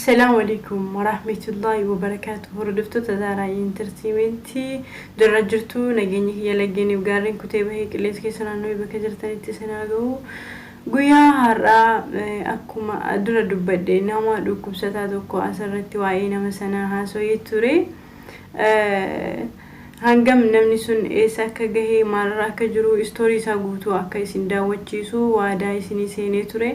السلام عليكم ورحمة الله وبركاته. هردفتو تزارع انترتيمنتي درجتو نجيني يلقيني وقارن كتابه هيك اللي تكسرنا نوي بكجرتني تسناجو قويا هرا أكما أدرى دبدي نما دوكم ستادوكو أسرتي وعينا مسنا هاسو يتوري هنگم نمني سن إيسا كجهي مرة كجرو استوري ساقوتو أكا يسين داوتشيسو وادا يسيني سيني توري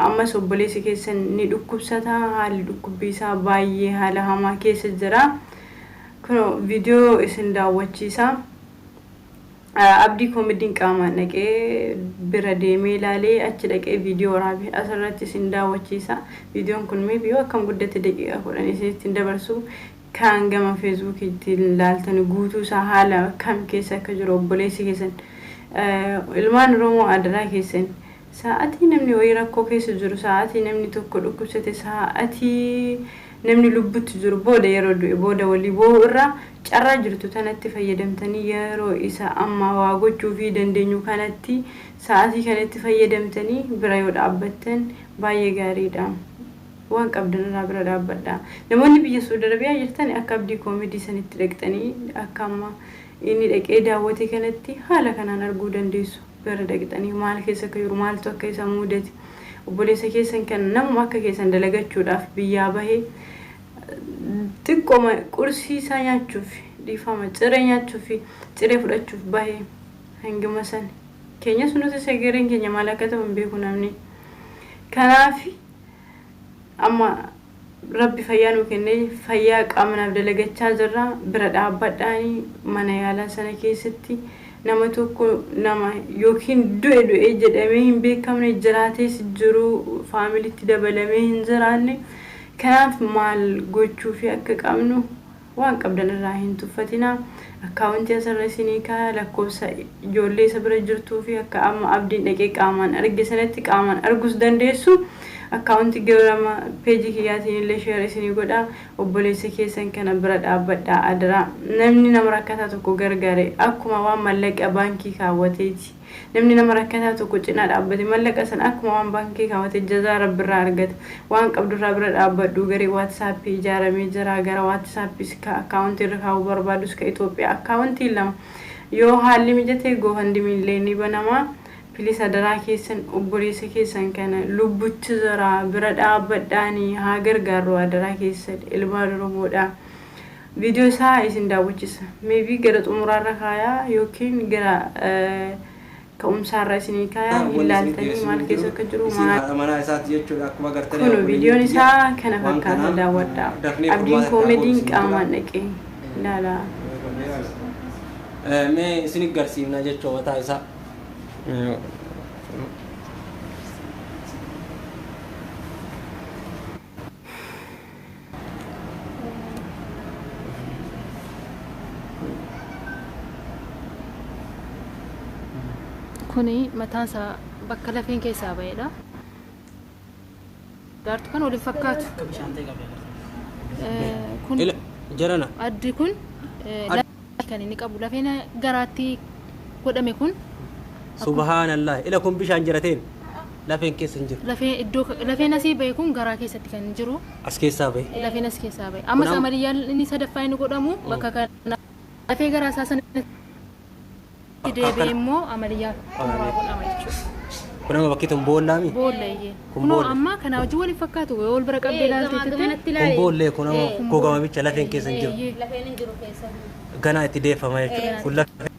amma sobboleessi keessan ni dhukkubsata haalli dhukkubbiisaa baay'ee haala hamaa keessa jira kuno viidiyoo isin daawwachiisa abdii koomediin qaamaan dhaqee bira deemee ilaalee achi dhaqee viidiyoo waraabee asirratti isin daawwachiisa viidiyoon kun mee biyoo akkam guddate daqiiqaa 10 isinitti dabarsu kan gama feesbuukiitti ilaaltan guutuu isaa haala kam keessa akka jiru obboleessi keessan ilmaan Oromoo adaraa keessan ساعتي نمني ويراكو كيس جرو ساعتي نمني توكو لكوسة ساعتي نمني لبت جرو بودا يردو بودا واللي بورا جرا جرتو تنتي فيدمتني يرو إسا أما واقو تشوفي دندنيو كانتي ساعتي كانت فيدمتني برايود عبتن باي غاريدا وان قبدنا برا عبدا نموني بيجسو دربيا يرتني أكابدي كوميدي سنتركتني أكاما إني لك إيدا وتي كانتي حالا كان نرجو دنديسو بردقتني مال كيسا كيرو مال تو كيسا مودتي وبوليسا كيسا كان نم ماكا كيسا دلقاتشو داف بيابه تقوم كرسي سانيا تشوفي دي فاما ترينيا تشوفي تري فدا تشوف باهي هنگي مسن كينيا سنو تسيغرين كينيا مالاكتا من بيكو نامني كنافي اما ربي فيانو كني فياك امنا بدلقاتشا جرا برد عباداني مانا يالا سنة كيستي nama tokko nama yookiin du'e jedhamee hin beekamne jiraatee jiru faamiliitti dabalamee hin jiraanne kanaaf maal gochuu fi akka qabnu waan qabdan irraa hin tuffatina akkaawuntii asirra isinii kaa lakkoofsa ijoollee isa bira jirtuu fi akka amma abdiin dhaqee qaamaan arge sanatti qaamaan arguus dandeessu akkaawuntii garama peejii kiyyaatiin illee sheer isinii godha obboleessa keessan kana bira dhaabbadhaa adara namni nama rakkataa tokko gargaare akkuma waan mallaqa baankii kaawwateeti namni nama rakkataa tokko cinaa dhaabbate mallaqa san akkuma waan baankii kaawwate jazaa rabbiirraa argata waan qabdurraa bira dhaabbadhu garee WhatsApp ijaaramee jira gara WhatsApp akkaawuntii irra kaa'uu barbaadus ka Itoophiyaa akkaawuntii lama yoo haalli mijatee goofandimii illee ni banama Please adaraa keessan obboleessa keessan kana lubbuchi zara bira dhaabbadhaanii haa gargaaru adaraa keessan ilmaan Oromoodha viidiyoo isaa isin daawwachisa maybe gara xumuraarra kaayaa yookiin gara ka'umsaarra isinii kaayaa ilaaltanii maal keessa akka jiru mana isaatti jechuudha akkuma gartanii kun viidiyoon isaa kana fakkaata daawwadhaa abdiin koomediin qaamaan dhaqee ilaala mee isin garsiifna jechuudha wataa isaa kuni mataansa bakka lafeen keessaa ba'eedha gaartu kan waliin fakkaatu kun jarana addi kun kan inni qabu lafeen garaatti godhame kun subhanallah ila kun bishaan jirateen lafeen keessa hin jiru lafeen iddoo lafeen asii ba'e kun garaa keessatti kan jiru as keessaa ba'e lafeen as keessaa ba'e amma samariyyaan inni sadaffaa inni godhamu bakka kana lafee garaa isaa sana deebi'ee immoo amaliyyaa godhama jechuudha kun amma bakki tun boollaami boollayyee kunoo amma kana wajjin waliin fakkaatu wal bira qabdee ilaalteetti kun boollee kun amma gogama bicha lafeen keessa hin jiru lafeen hin jiru keessa ganaa itti deeffama jechuudha kun lafeen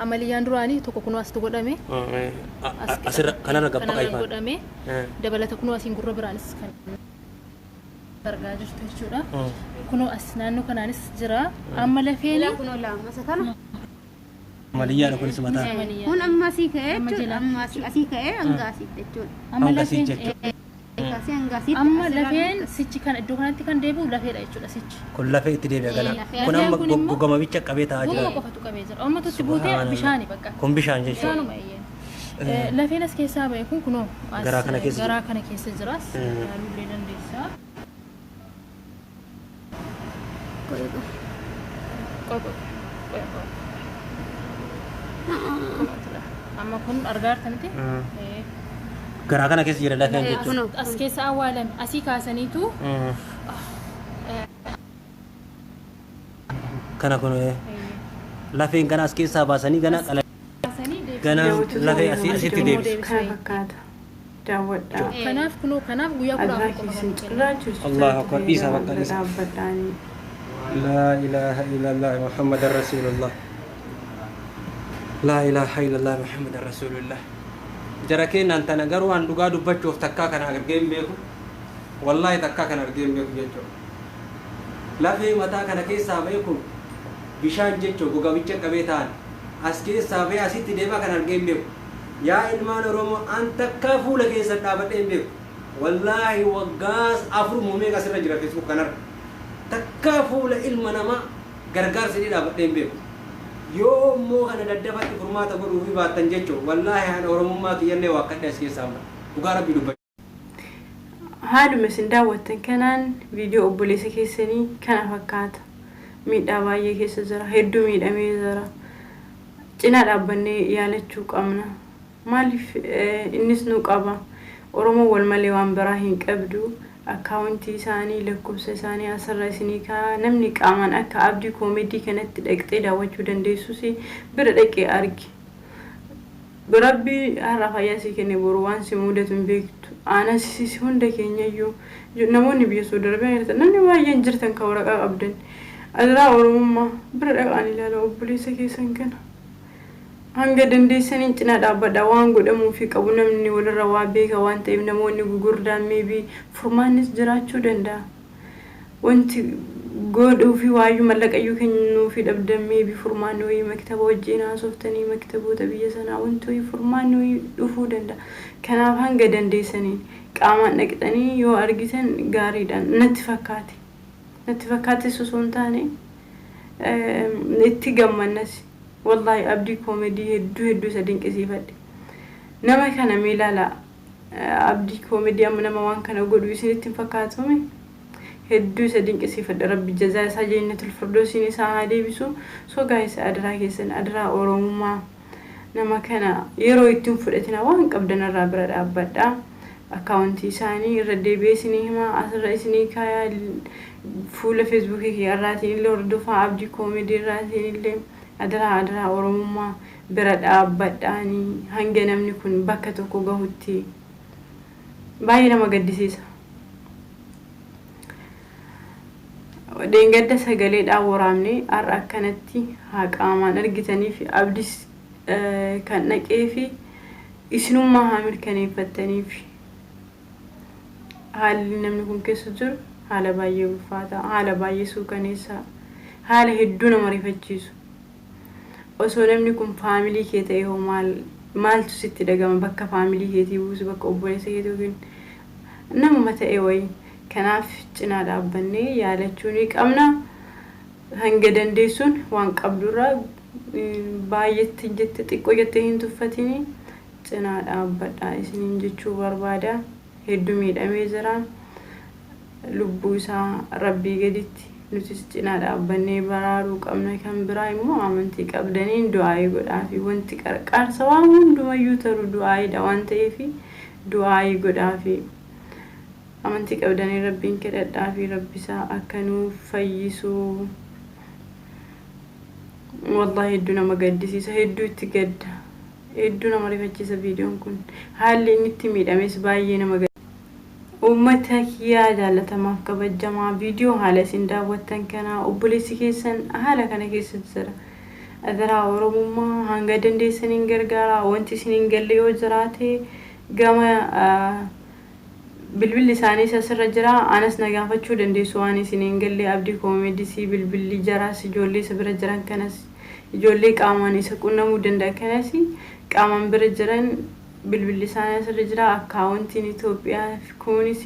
amaliyaan duraanii tokko kunoo asitti godhame asirra kanarra gabba qaifaan godhame dabalata kunoo asiin gurra biraanis kan argaa jirtu jechuudha kunoo as naannoo kanaanis jira amma lafeen kunoo laamasa kana amaliyaan kunis mataa kun amma asii ka'ee jechuudha amma asii ka'ee hanga asii jechuudha amma lafeen amma lafeen sichi kan iddoo kanatti kan deebi'u lafeedha jechuudha sichi kun lafee itti deebi'a gala kun amma gogama bicha qabee taa'aa jira gogama qofatu qabee jira amma tutti buutee bishaani bakka kun bishaan jechuudha bishaanuma iyyee lafeen as keessaa ba'e kun kunoo garaa kana keessa jiras ilaaluu dandeessaa amma kun argaa jirtanitti garaa kana keessa jira lafeen jechuudha. as keessa awwaalame asii kaasaniitu kana kun lafeen kana as keessaa baasanii gana lafee asitti deebisu. Kana fakkaata. Daawwadhaa. kanaaf guyyaa kudha Adraa afur keessan cirraa jirtu. Allahu Akbar. Dhiisaa bakka dhiisa. Dhaabbadhaanii. لا إله إلا الله محمد رسول الله لا إله إلا الله محمد رسول الله جركين أنت نجارو عن دعاء دبّت شوف تكّا كان أرجيم بيكو والله تكّا كان أرجيم بيكو جيتشو لا في متى كان كيس سابيكو بيشان جيتشو كوكا بيتشك كبيتان أسكيس سابي أسيت ديما كان أرجيم بيكو يا إلمان رومو أنت كافو لكيس دابت بيكو والله وقاس أفرو مومي كسر جرا فيسبوك كنر تكافو لإلما نما غرغار سيدي دابت بيكو يوم مو أنا ددفت فرمات أقول في بعض تنجتشو والله أنا أورمو ما كياني واقعد أسكيس سامنا وقارب بيدو هادو مسن daawwattan kanaan viidiyoo obboleessa keessanii kana fakkaata. Miidhaa baay'ee keessa jira. Hedduu miidhamee jira. Cinaa dhaabbannee yaalachuu qabna. Maaliif innis nu qaba. Oromoo wal malee waan biraa hin qabdu. Akkaawuntii isaanii lakkoofsa isaanii asirra isinii kaa namni qaamaan akka abdii koomedii kanatti dhaqxee daawwachuu dandeessus bira dhaqee argi. Rabbi har'a fayyaa si kenne boru waan si mudatu hin beektu. Aanas si hunda keenyayyuu namoonni biyya Suudaan irratti namni baay'een jirtan ka waraqaa qabdan. Adraa Oromummaa bira dhaqaan ilaala obboleessa keessan kana. Hanga dandeessaniin cinaa dhaabbadhaa waan godhamuu fi qabu namni walirra waa beeka waan ta'eef namoonni gurguddaan maybe furmaannis jiraachuu danda'a. Wanti godhuu fi waayyuu mallaqayyuu kennuu fi dhabdan maybe furmaanni wayii maktaba wajjin haasoftanii maktaboota biyya sanaa wanti wayii furmaanni wayii dhufuu danda'a. Kanaaf hanga dandeessaniin qaamaan dhaqxanii yoo argitan gaariidhaan natti fakkaate. Natti fakkaate osoo hin taane itti gammannas. والله أبدي كوميدي هدو سدين كسيفد نما كان ميلالا أبدي كوميدي أمنا ما وان كان أقول ويسني تنفكاتهم هدو سدين كسيفد ربي جزاء سجينة الفردوس نساء هذه بسو سو جايس أدرا كيسن أدرا أوروما نما كان يرو يتنفرتنا وان قبضنا الرابر أبدا أكاونتي ساني ردي بيسني هما أثر رئيسني كايا فول فيسبوك هي الراتين اللي وردوفا أبدي كوميدي الراتين اللي أدرا أوروما برد أبداني هنجي نمني كن بكتو كوجهتي باينا ما قدسيسا ودين قد سجليد أورامني أركنتي هاك أمان أرجتني في أبدس كان نكيفي إسنو ما هامر كني فتني في حال نمني كن كسجر حال بايو فاتا حال بايو سو كنيسا حال هدونا مريفتشيسو osoo namni kun faamilii kee ta'e hoo maaltu sitti dhagama bakka faamilii keetii buusu bakka obboleessa keetii yookiin namuma ta'e wayii kanaaf cinaa dhaabbannee yaalachuu ni qabna hanga dandeessuun waan qabdurraa baay'eetti jette xiqqoo jettee hin tuffatini cinaa dhaabbadhaa isiniin jechuu barbaada hedduu miidhamee jira lubbuu isaa rabbii gaditti nutis cinaa dhaabbannee baraaruu qabna kan biraa immoo amantii qabdaniin du'aayii godhaafi wanti qarqaarsa waan hundumayyuu ta'u du'aayiidha waan ta'eef du'aayii godhaafi amantii qabdanii rabbiin kadhadhaafi rabbisaa akka nuuf fayyisuu wallahi hedduu nama gaddisiisa hedduu itti gadda hedduu nama rifachiisa viidiyoon kun haalli inni itti miidhames baay'ee nama ummata kiyyaa jaallatamaaf kabajamaa viidiyoo haala isin daawwattan kana obboleessi keessan haala kana keessa jira adara Oromummaa hanga dandeessaniin gargaara wanti isin hin galle yoo jiraate gama bilbilli isaanii sasirra jira anas nagaafachuu dandeessu waan isin hin galle abdii koomedii bilbilli jaraas ijoollee isa bira jiran kanas ijoollee qaamaan isa qunnamuu danda'a kanas qaamaan bira jiran bilbilli isaanii asirra jira akkaawuntiin Itoophiyaa kunis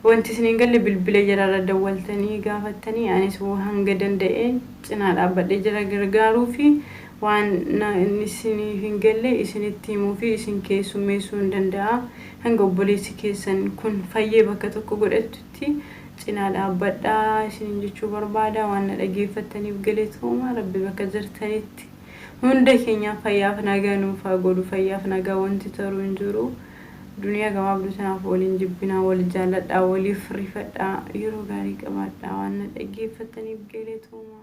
wanti isin hin galle bilbila jararra dawwaltanii gaafattanii anis hanga danda'een cinaa dhaabbadhee jira gargaaruu fi waan isin hin galle isinitti himuu fi isin keessummeessuu hin danda'a hanga obboleessi keessan kun fayyee bakka tokko godhattutti cinaa dhaabbadhaa isin jechuu barbaada waan na dhageeffattaniif galatooma rabbi bakka jirtanitti hunda keenya fayyaaf nagaa nuuf haa godhu fayyaaf nagaa wanti ta'u hin jiru duniyaa gabaabduu sanaaf waliin jibbinaa wal jaalladhaa waliif rifadhaa yeroo gaarii qabaadhaa waan na dhaggeeffataniif galatoomaa.